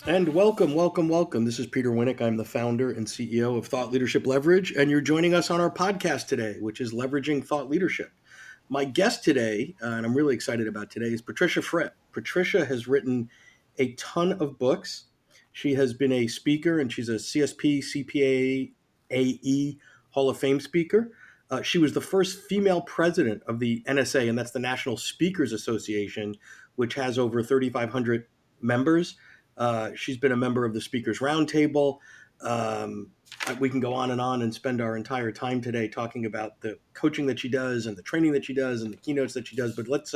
And welcome, welcome, welcome. This is Peter Winick. I'm the founder and CEO of Thought Leadership Leverage, and you're joining us on our podcast today, which is Leveraging Thought Leadership. My guest today, and I'm really excited about today, is Patricia Fripp. Patricia has written a ton of books. She has been a speaker, and she's a CSP, CPA, AE Hall of Fame speaker. She was the first female president of the NSA, and that's the National Speakers Association, which has over 3,500 members. She's been a member of the Speakers Roundtable. Um, we can go on and spend our entire time today talking about the coaching that she does and the training that she does and the keynotes that she does. But let's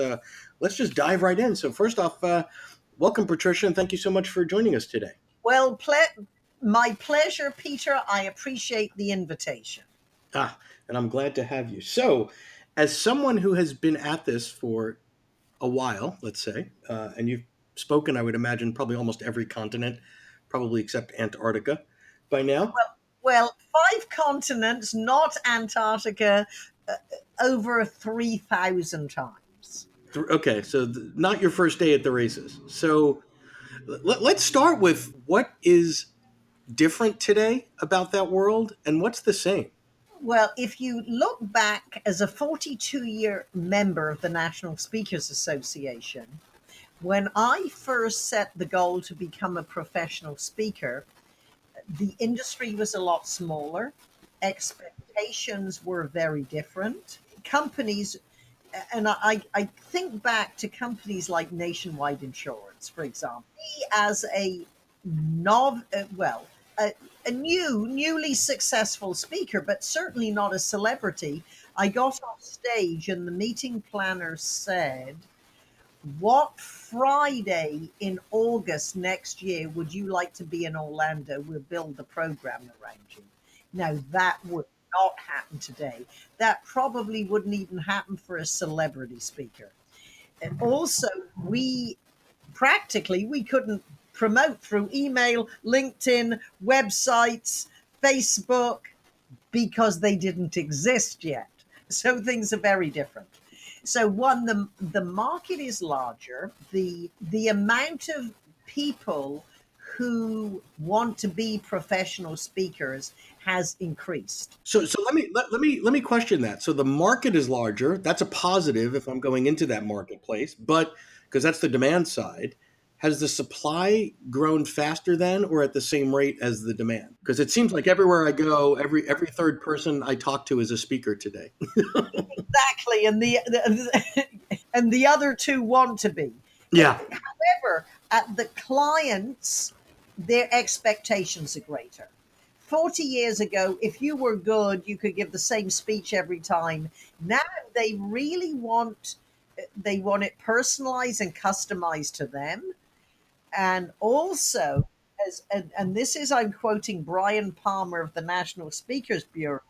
just dive right in. So first off, welcome, Patricia, and thank you so much for joining us today. Well, my pleasure, Peter. I appreciate the invitation. And I'm glad to have you. So, as someone who has been at this for a while, let's say, and you've spoken, I would imagine, probably almost every continent, probably except Antarctica by now. Well, five continents, not Antarctica, over 3,000 times. Okay, so not your first day at the races. So let's start with what is different today about that world and what's the same. Well, if you look back as a 42-year member of the National Speakers Association, when I first set the goal to become a professional speaker, the industry was a lot smaller. Expectations were very different. Companies, and I think back to companies like Nationwide Insurance, for example. Me as a newly successful speaker, but certainly not a celebrity, I got off stage and the meeting planner said, "What Friday in August next year would you like to be in Orlando? We'll build the program around you." Now, that would not happen today. That probably wouldn't even happen for a celebrity speaker. And also, we couldn't promote through email, LinkedIn, websites, Facebook, because they didn't exist yet. So things are very different. So the market is larger. The amount of people who want to be professional speakers has increased. So let me question that. So the market is larger. That's a positive if I'm going into that marketplace, but because that's the demand side. Has the supply grown faster then or at the same rate as the demand? Because it seems like everywhere I go, every third person I talk to is a speaker today. Exactly, and and the other two want to be. Yeah. However, at the clients, their expectations are greater. 40 years ago, if you were good, you could give the same speech every time. Now they want it personalized and customized to them. And also, and this is, I'm quoting Brian Palmer of the National Speakers Bureau.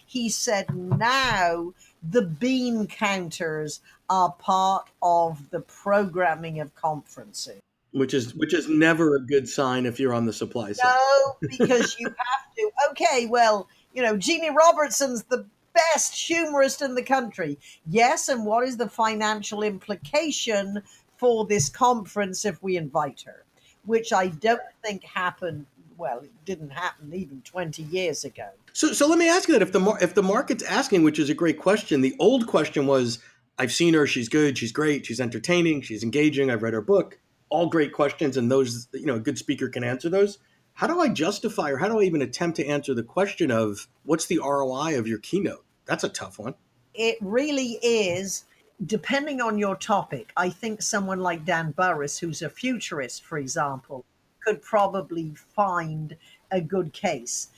He said, now the bean counters are part of the programming of conferences. Which is never a good sign if you're on the supply side. No, because you have to. Okay, well, Jeannie Robertson's the best humorist in the country. Yes, and what is the financial implication for this conference if we invite her? Which I don't think happened. Well, it didn't happen even 20 years ago. So let me ask you that if the market's asking, which is a great question, the old question was, I've seen her, she's good, she's great, she's entertaining, she's engaging, I've read her book, all great questions, and those, a good speaker can answer those. How do I justify or how do I even attempt to answer the question of what's the ROI of your keynote? That's a tough one. It really is. Depending on your topic, I think someone like Dan Burris, who's a futurist, for example, could probably find a good case.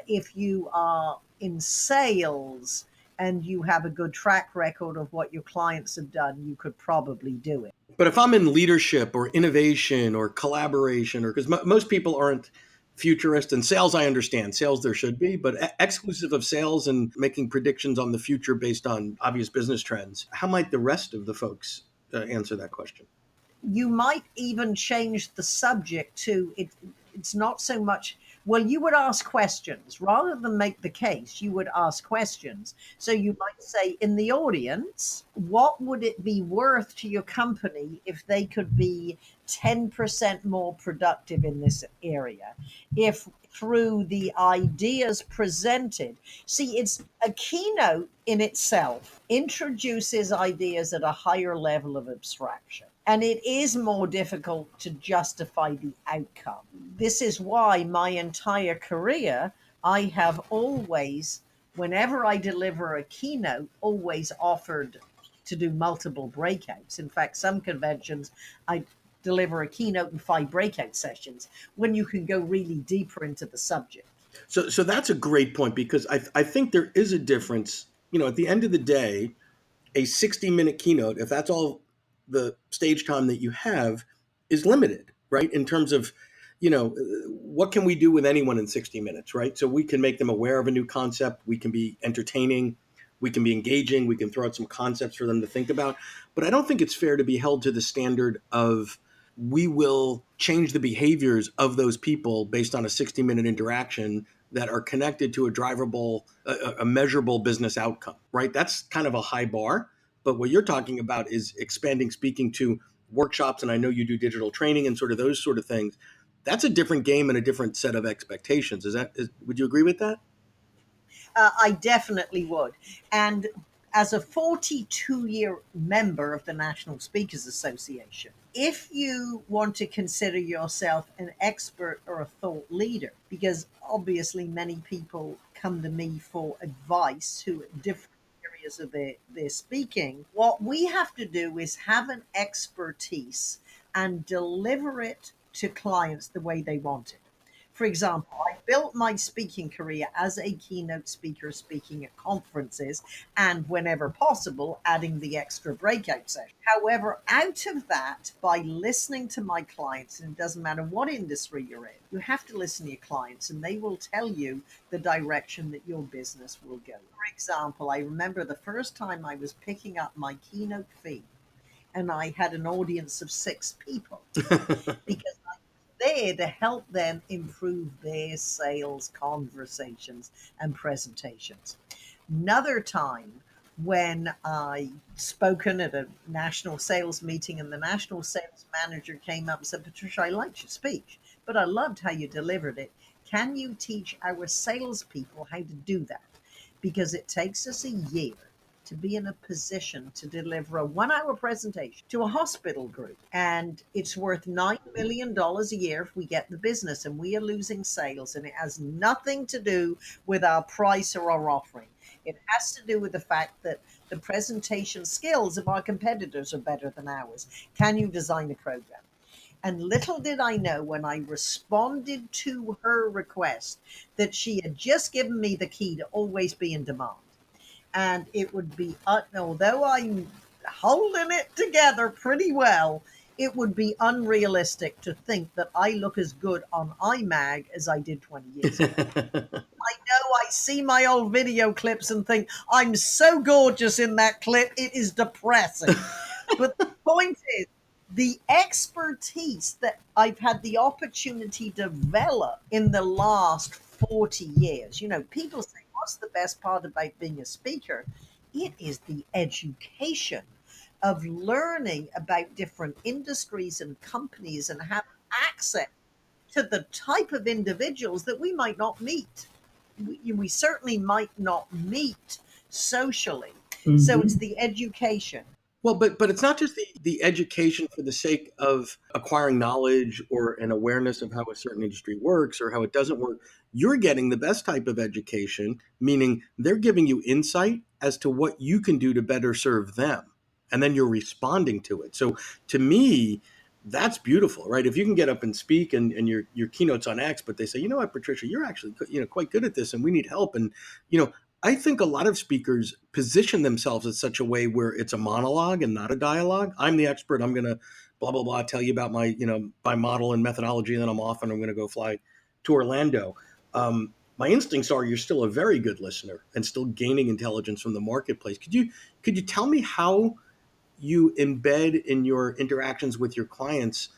If you are in sales and you have a good track record of what your clients have done, you could probably do it. But if I'm in leadership or innovation or collaboration, or because most people aren't futurist and sales, I understand sales there should be, but exclusive of sales and making predictions on the future based on obvious business trends, how might the rest of the folks answer that question? You might even change the subject to it. It's not so much Well, you would ask questions rather than make the case. You would ask questions. So you might say, in the audience, what would it be worth to your company if they could be 10% more productive in this area? If through the ideas presented, see, it's a keynote in itself introduces ideas at a higher level of abstraction. And it is more difficult to justify the outcome. This is why my entire career, I have always, whenever I deliver a keynote, always offered to do multiple breakouts. In fact, some conventions, I deliver a keynote and 5 breakout sessions when you can go really deeper into the subject. So that's a great point, because I think there is a difference. At the end of the day, a 60-minute keynote, if that's all the stage time that you have, is limited, right? In terms of, what can we do with anyone in 60 minutes, right? So we can make them aware of a new concept. We can be entertaining. We can be engaging. We can throw out some concepts for them to think about. But I don't think it's fair to be held to the standard of we will change the behaviors of those people based on a 60-minute interaction that are connected to a drivable, a measurable business outcome, right? That's kind of a high bar. But what you're talking about is expanding speaking to workshops. And I know you do digital training and sort of those sort of things. That's a different game and a different set of expectations. Would you agree with that? I definitely would. And as a 42-year member of the National Speakers Association, if you want to consider yourself an expert or a thought leader, because obviously many people come to me for advice who are different areas of their speaking, what we have to do is have an expertise and deliver it to clients the way they want it. For example, I built my speaking career as a keynote speaker, speaking at conferences and, whenever possible, adding the extra breakout session. However, out of that, by listening to my clients, and it doesn't matter what industry you're in, you have to listen to your clients and they will tell you the direction that your business will go. For example, I remember the first time I was picking up my keynote fee and I had an audience of 6 people because there to help them improve their sales conversations and presentations. Another time when I spoken at a national sales meeting and the national sales manager came up and said, Patricia, I liked your speech, but I loved how you delivered it. Can you teach our salespeople how to do that? Because it takes us a year to be in a position to deliver a 1 hour presentation to a hospital group. And it's worth $9 million a year if we get the business, and we are losing sales. And it has nothing to do with our price or our offering. It has to do with the fact that the presentation skills of our competitors are better than ours. Can you design a program? And little did I know when I responded to her request that she had just given me the key to always be in demand. And it would be, although I'm holding it together pretty well, it would be unrealistic to think that I look as good on iMag as I did 20 years ago. I know I see my old video clips and think, I'm so gorgeous in that clip, it is depressing. But the point is, the expertise that I've had the opportunity to develop in the last 40 years, people say, what's the best part about being a speaker? It is the education of learning about different industries and companies and have access to the type of individuals that we might not meet. We certainly might not meet socially. Mm-hmm. So it's the education. Well, but it's not just the education for the sake of acquiring knowledge or an awareness of how a certain industry works or how it doesn't work. You're getting the best type of education, meaning they're giving you insight as to what you can do to better serve them. And then you're responding to it. So to me, that's beautiful, right? If you can get up and speak and your keynote's on X, but they say, you know what, Patricia, you're actually quite good at this and we need help. And, I think a lot of speakers position themselves in such a way where it's a monologue and not a dialogue. I'm the expert. I'm going to blah, blah, blah, tell you about my model and methodology. And then I'm off and I'm going to go fly to Orlando. My instincts are you're still a very good listener and still gaining intelligence from the marketplace. Could you tell me how you embed in your interactions with your clients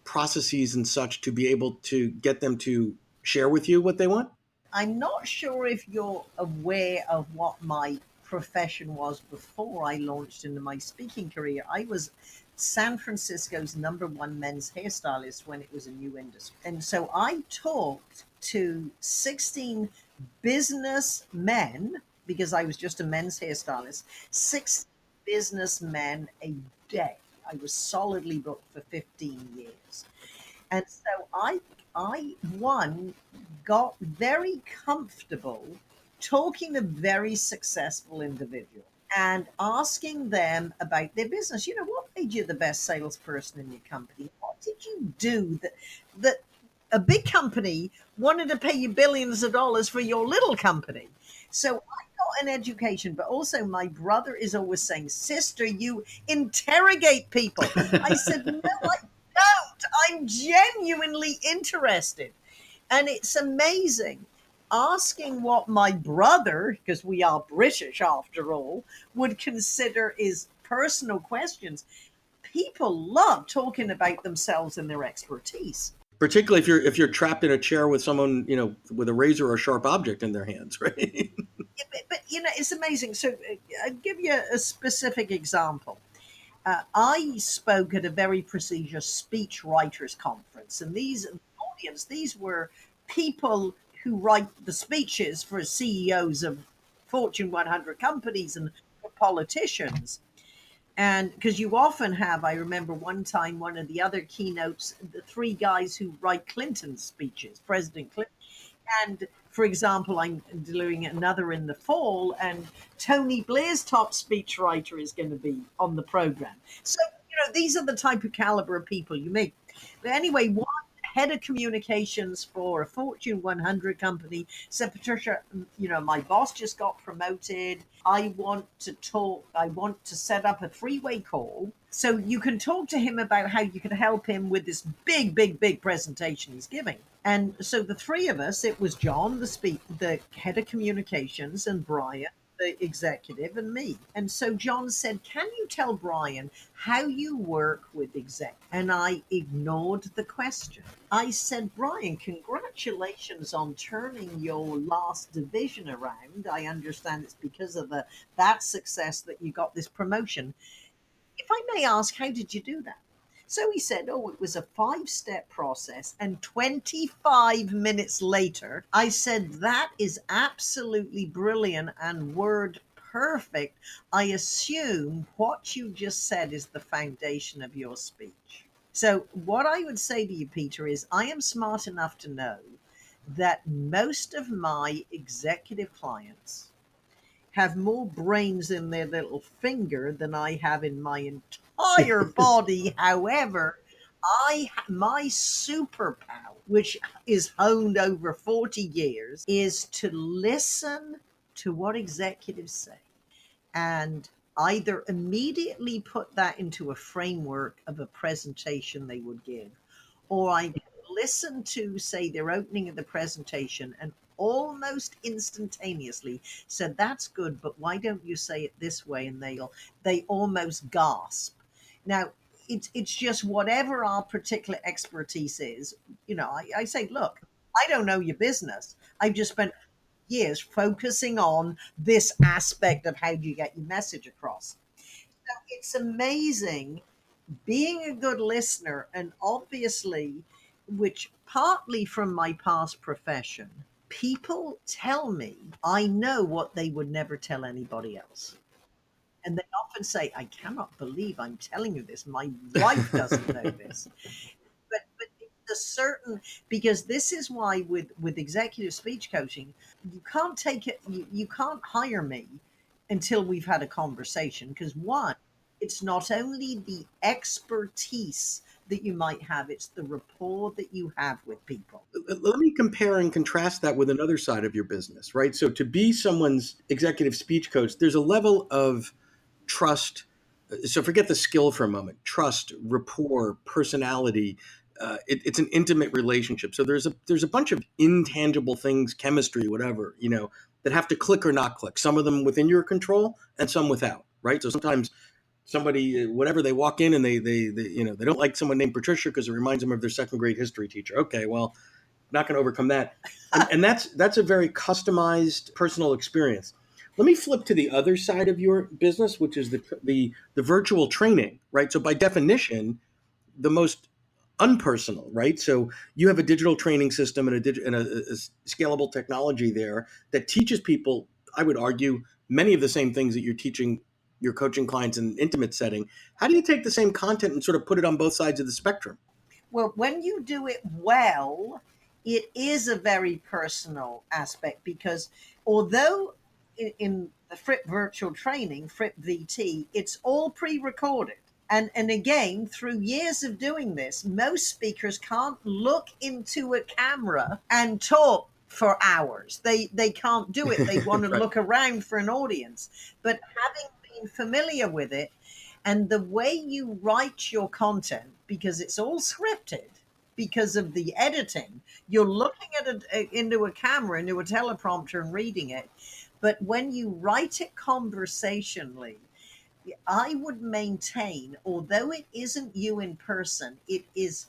processes and such to be able to get them to share with you what they want? I'm not sure if you're aware of what my profession was before I launched into my speaking career. I was San Francisco's #1 men's hairstylist when it was a new industry. And so I talked to 16 businessmen, because I was just a men's hairstylist, 6 businessmen a day. I was solidly booked for 15 years. And so I one got very comfortable talking to very successful individuals and asking them about their business. You know, what made you the best salesperson in your company? What did you do that a big company wanted to pay you billions of dollars for your little company? So I got an education, but also my brother is always saying, "Sister, you interrogate people." I said, "No, I don't. I'm genuinely interested." And it's amazing asking what my brother, because we are British after all, would consider is personal questions. People love talking about themselves and their expertise. Particularly if you're trapped in a chair with someone, you know, with a razor or a sharp object in their hands, right? Yeah, but you know, it's amazing. So I'll give you a specific example. I spoke at a very prestigious speech writers conference, and these were people who write the speeches for CEOs of Fortune 100 companies and for politicians. And because you often have, I remember one time, one of the other keynotes, the 3 guys who write Clinton's speeches, President Clinton. And for example, I'm doing another in the fall, and Tony Blair's top speechwriter is going to be on the program. So, you know, these are the type of caliber of people you meet. But anyway, one head of communications for a Fortune 100 company said, "Patricia, you know, my boss just got promoted. I want to talk, I want to set up a 3-way call so you can talk to him about how you can help him with this big presentation he's giving." And so the 3 of us, it was John, the head of communications, and Brian, the executive, and me. And so John said, "Can you tell Brian how you work with exec?" And I ignored the question. I said, "Brian, congratulations on turning your last division around. I understand it's because of that success that you got this promotion. If I may ask, how did you do that?" So he said, "Oh, it was a 5-step process." And 25 minutes later, I said, "That is absolutely brilliant and word perfect. I assume what you just said is the foundation of your speech." So, what I would say to you, Peter, is I am smart enough to know that most of my executive clients have more brains in their little finger than I have in my entire body. However, my superpower, which is honed over 40 years, is to listen to what executives say and either immediately put that into a framework of a presentation they would give, or I listen to, say, their opening of the presentation and almost instantaneously said, "That's good, but why don't you say it this way?" And they almost gasp. Now, it's just whatever our particular expertise is. You know, I say, "Look, I don't know your business. I've just spent years focusing on this aspect of how do you get your message across." So it's amazing being a good listener, and obviously, which partly from my past profession, people tell me I know what they would never tell anybody else. And they often say, "I cannot believe I'm telling you this. My wife doesn't know this." But it's a certain, because this is why with executive speech coaching, you can't take it, you can't hire me until we've had a conversation, because one, it's not only the expertise that you might have, it's the rapport that you have with people. Let me compare and contrast that with another side of your business, right? So to be someone's executive speech coach, there's a level of trust. So forget the skill for a moment. Trust, rapport, personality. It's an intimate relationship. So there's a bunch of intangible things, chemistry, whatever, you know, that have to click or not click. Some of them within your control, and some without. Right. So sometimes somebody, whatever, they walk in and they you know, they don't like someone named Patricia because it reminds them of their second grade history teacher. Okay, well, not going to overcome that. And that's a very customized personal experience. Let me flip to the other side of your business, which is the virtual training, right? So by definition, the most unpersonal, right? So you have a digital training system and a scalable technology there that teaches people, I would argue, many of the same things that you're teaching your coaching clients in an intimate setting. How do you take the same content and sort of put it on both sides of the spectrum? Well, when you do it well, it is a very personal aspect because although in the Fripp virtual training, FrippVT, it's all pre-recorded. And again, through years of doing this, most speakers can't look into a camera and talk for hours. They can't do it. They want to Right. look around for an audience. But having been familiar with it, and the way you write your content, because it's all scripted, because of the editing, you're looking at into a camera, into a teleprompter, and reading it. But when you write it conversationally, I would maintain, although it isn't you in person, it is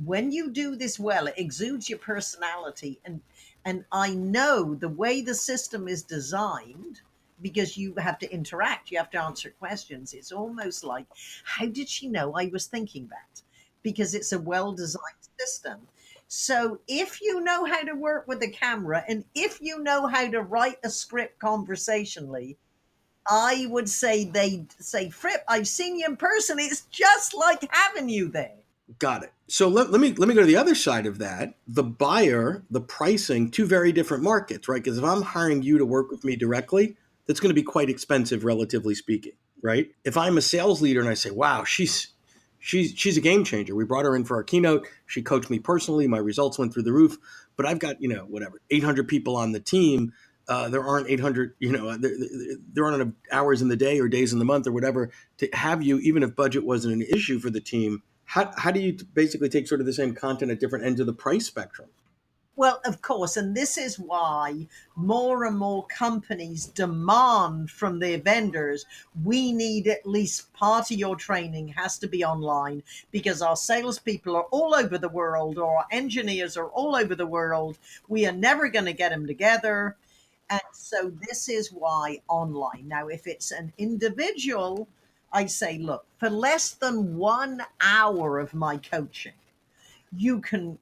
when you do this well, it exudes your personality. And I know the way the system is designed, because you have to interact, you have to answer questions. It's almost like, how did she know I was thinking that? Because it's a well designed system. So if you know how to work with the camera and if you know how to write a script conversationally, I would say they'd say, Fripp, I've seen you in person. It's just like having you there. Got it. So let me go to the other side of that. The buyer, the pricing, two very different markets, right? Because if I'm hiring you to work with me directly, that's going to be quite expensive, relatively speaking, right? If I'm a sales leader and I say, "Wow, she's a game changer. We brought her in for our keynote. She coached me personally. My results went through the roof." But I've got whatever 800 people on the team. There aren't 800, there aren't enough hours in the day or days in the month or whatever to have you, even if budget wasn't an issue for the team. How do you basically take sort of the same content at different ends of the price spectrum? Well, of course, and this is why more and more companies demand from their vendors, we need at least part of your training has to be online because our salespeople are all over the world or our engineers are all over the world. We are never going to get them together. And so this is why online. Now, if it's an individual, I say, look, for less than 1 hour of my coaching, you can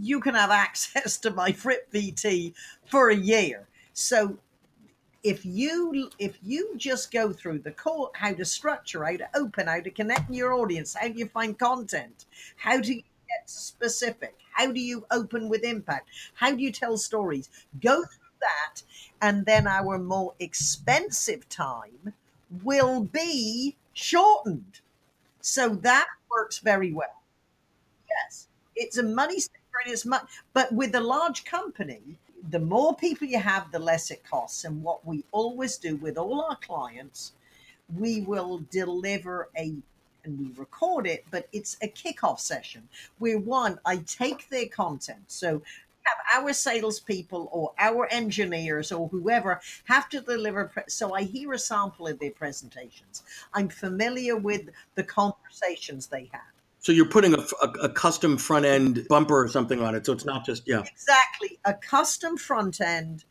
you can have access to my FrippVT for a year. So if you just go through the core, how to structure, how to open, how to connect your audience, how do you find content, how do you get specific, how do you open with impact, how do you tell stories, go through that, and then our more expensive time will be shortened. So that works very well. Yes, it's a money saver and it's much, but with a large company, the more people you have, the less it costs. And what we always do with all our clients, we will deliver and we record it, but it's a kickoff session where one, I take their content. So have our salespeople or our engineers or whoever have to deliver. So I hear a sample of their presentations. I'm familiar with the conversations they have. So you're putting a custom front end bumper or something on it, so it's not just yeah. Exactly, a custom front end,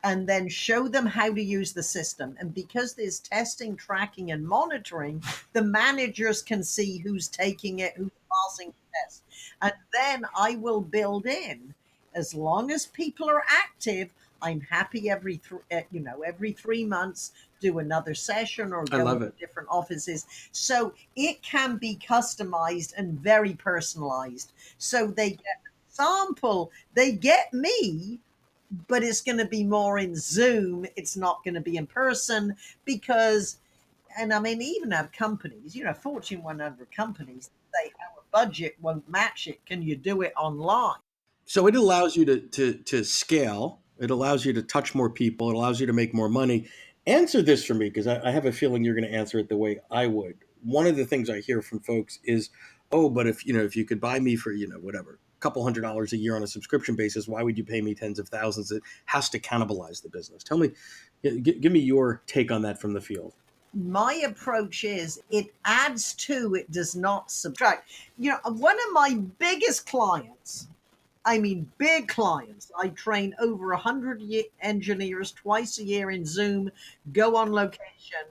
and then show them how to use the system. And because there's testing, tracking, and monitoring, the managers can see who's taking it, who's passing the test. And then I will build in, as long as people are active, I'm happy every 3 months do another session or I go love into it. different offices. So it can be customized and very personalized. So they get sample, they get me, but it's going to be more in Zoom. It's not going to be in person because, and I mean, even have companies, Fortune 100 companies say our budget won't match it. Can you do it online? So it allows you to scale. It allows you to touch more people. It allows you to make more money. Answer this for me because I have a feeling you're going to answer it the way I would. One of the things I hear from folks is, "Oh, but if you could buy me for whatever, a couple $100s a year on a subscription basis, why would you pay me tens of thousands?" It has to cannibalize the business. Tell me, give me your take on that from the field. My approach is it adds to, it does not subtract. One of my biggest clients I mean, big clients. I train over 100 engineers twice a year in Zoom, go on location.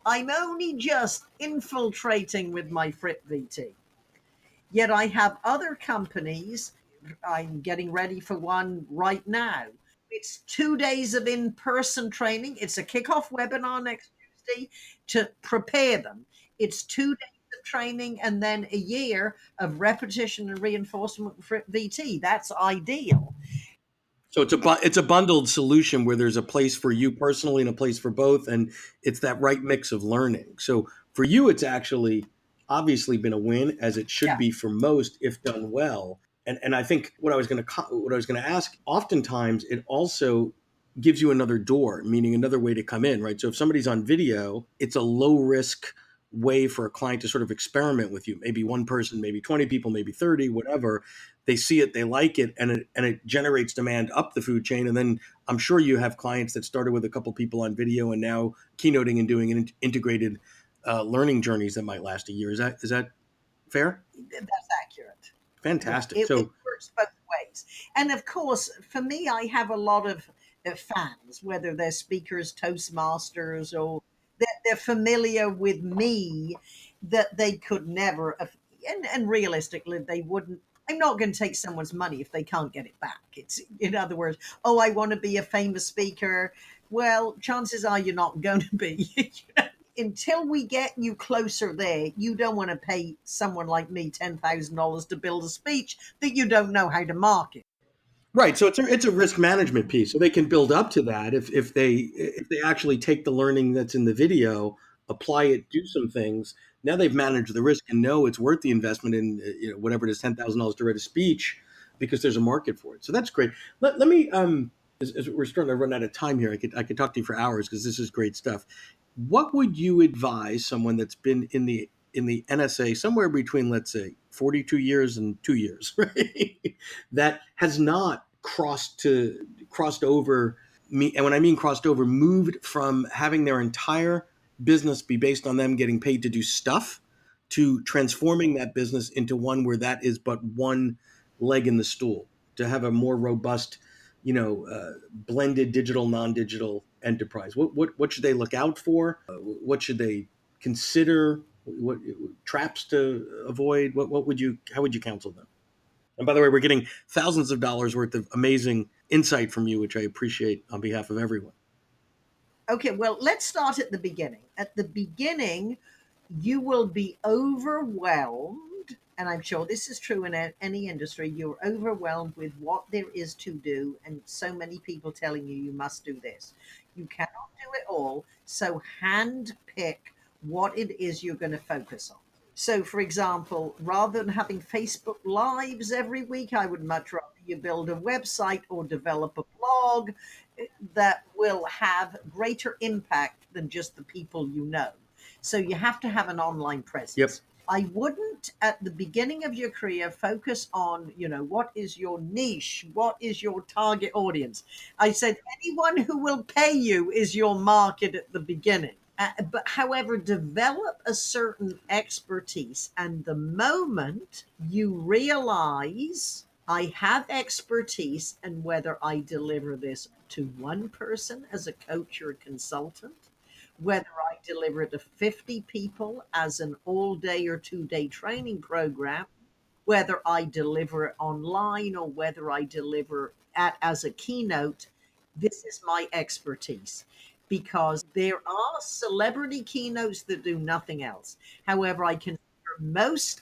I'm only just infiltrating with my FrippVT. Yet I have other companies. I'm getting ready for one right now. It's 2 days of in person training. It's a kickoff webinar next Tuesday to prepare them. It's 2 days of training and then a year of repetition and reinforcement for VT. That's ideal. So it's a bundled solution where there's a place for you personally and a place for both, and it's that right mix of learning. So for you, it's actually obviously been a win, as it should Yeah. be for most if done well. And I think what I was going to ask, oftentimes it also gives you another door, meaning another way to come in, right? So if somebody's on video, it's a low risk way for a client to sort of experiment with you. Maybe one person, maybe 20 people, maybe 30, whatever. They see it, they like it, and it generates demand up the food chain. And then I'm sure you have clients that started with a couple people on video and now keynoting and doing integrated learning journeys that might last a year. Is that fair? That's accurate. Yeah, Fantastic. it So works both ways. And of course, for me, I have a lot of fans, whether they're speakers, Toastmasters, or they're familiar with me that they could never, and realistically, they wouldn't. I'm not going to take someone's money if they can't get it back. It's, in other words, oh, I want to be a famous speaker. Well, chances are you're not going to be. Until we get you closer there, you don't want to pay someone like me $10,000 to build a speech that you don't know how to market. right, so it's a risk management piece. So they can build up to that if they actually take the learning that's in the video, apply it, do some things. Now they've managed the risk and know it's worth the investment in whatever it is, $10,000 to write a speech because there's a market for it. So that's great. Let me as we're starting to run out of time here, I could talk to you for hours because this is great stuff. What would you advise someone that's been in the NSA somewhere between, let's say, 42 years and 2 years, right? That has not crossed over me, and when I mean crossed over, moved from having their entire business be based on them getting paid to do stuff to transforming that business into one where that is but one leg in the stool, to have a more robust, blended digital non-digital enterprise. What should they look out for? What should they consider? What traps to avoid? What would you how would you counsel them? And by the way, we're getting thousands of dollars worth of amazing insight from you, which I appreciate on behalf of everyone. Okay, well, let's start at the beginning. At the beginning, you will be overwhelmed, and I'm sure this is true in any industry. You're overwhelmed with what there is to do, and so many people telling you must do this. You cannot do it all, so hand pick what it is you're going to focus on. So, for example, rather than having Facebook Lives every week, I would much rather you build a website or develop a blog that will have greater impact than just the people you know. So, you have to have an online Yep. presence. I wouldn't at the beginning of your career focus on, what is your niche? What is your target audience? I said anyone who will pay you is your market at the beginning. But however, develop a certain expertise. And the moment you realize I have expertise, and whether I deliver this to one person as a coach or a consultant, whether I deliver it to 50 people as an all day or 2 day training program, whether I deliver it online or whether I deliver it as a keynote, this is my expertise. Because there are celebrity keynotes that do nothing else. However, I consider most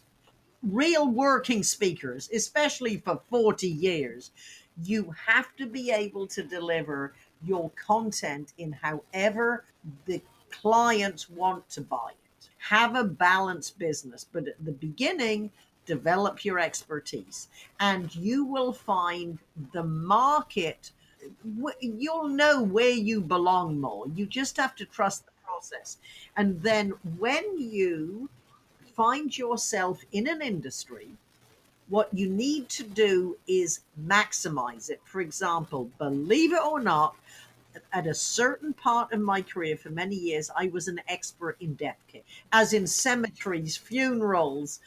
real working speakers, especially for 40 years, you have to be able to deliver your content in however the clients want to buy it. Have a balanced business, but at the beginning, develop your expertise and you will find the market. You'll know where you belong more. You just have to trust the process. And then when you find yourself in an industry, what you need to do is maximize it. For example, believe it or not, at a certain part of my career for many years, I was an expert in death care, as in cemeteries, funerals,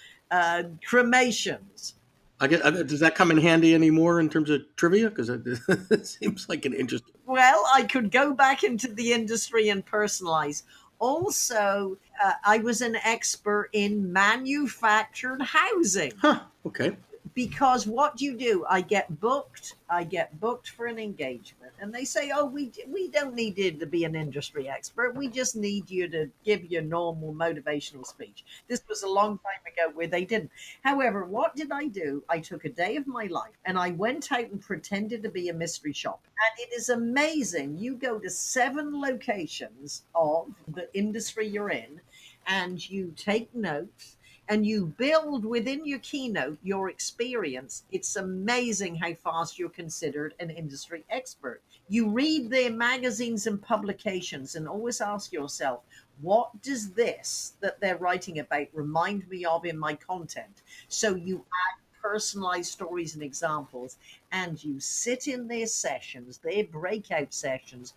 cremations. I get, does that come in handy anymore in terms of trivia? Because it seems like an interesting. Well, I could go back into the industry and personalize. Also, I was an expert in manufactured housing. Huh. Okay. Because what do you do? I get booked for an engagement, and they say, oh, we don't need you to be an industry expert, we just need you to give your normal motivational speech. This was a long time ago where they didn't. However, what did I do? I took a day of my life and I went out and pretended to be a mystery shopper, and it is amazing. You go to 7 locations of the industry you're in and you take notes and you build within your keynote your experience. It's amazing how fast you're considered an industry expert. You read their magazines and publications and always ask yourself, what does this that they're writing about remind me of in my content? So you add personalized stories and examples, and you sit in their sessions, their breakout sessions,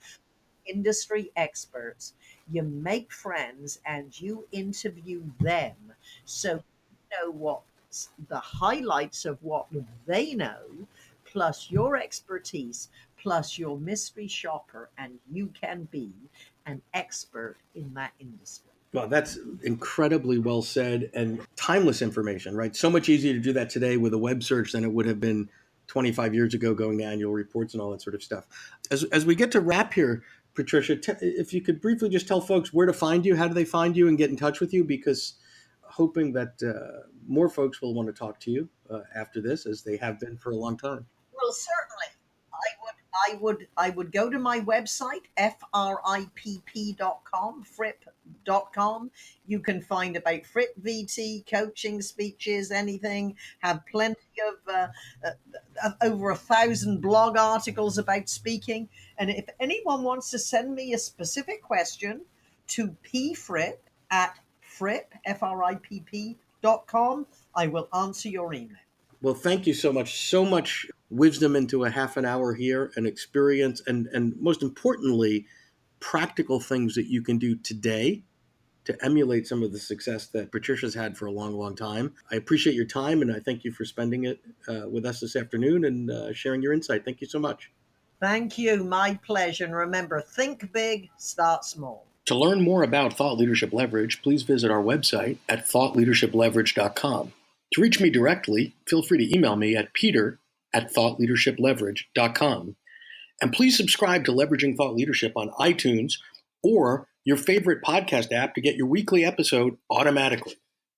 industry experts. You make friends and you interview them. So you know what the highlights of what they know, plus your expertise, plus your mystery shopper, and you can be an expert in that industry. Well, that's incredibly well said and timeless information, right? So much easier to do that today with a web search than it would have been 25 years ago going to annual reports and all that sort of stuff. As we get to wrap here, Patricia, if you could briefly just tell folks where to find you, how do they find you and get in touch with you? Because hoping that more folks will want to talk to you after this, as they have been for a long time. Well, certainly. I would go to my website, fripp.com, fripp.com. You can find about FrippVT, coaching, speeches, anything. Have plenty over 1,000 blog articles about speaking. And if anyone wants to send me a specific question to pfripp at fripp.com, I will answer your email. Well, thank you so much. So much wisdom into a half an hour here, and experience, and most importantly, practical things that you can do today to emulate some of the success that Patricia's had for a long, long time. I appreciate your time, and I thank you for spending it with us this afternoon and sharing your insight. Thank you so much. Thank you. My pleasure. And remember, think big, start small. To learn more about Thought Leadership Leverage, please visit our website at thoughtleadershipleverage.com. To reach me directly, feel free to email me at peter@thoughtleadershipleverage.com. And please subscribe to Leveraging Thought Leadership on iTunes or your favorite podcast app to get your weekly episode automatically.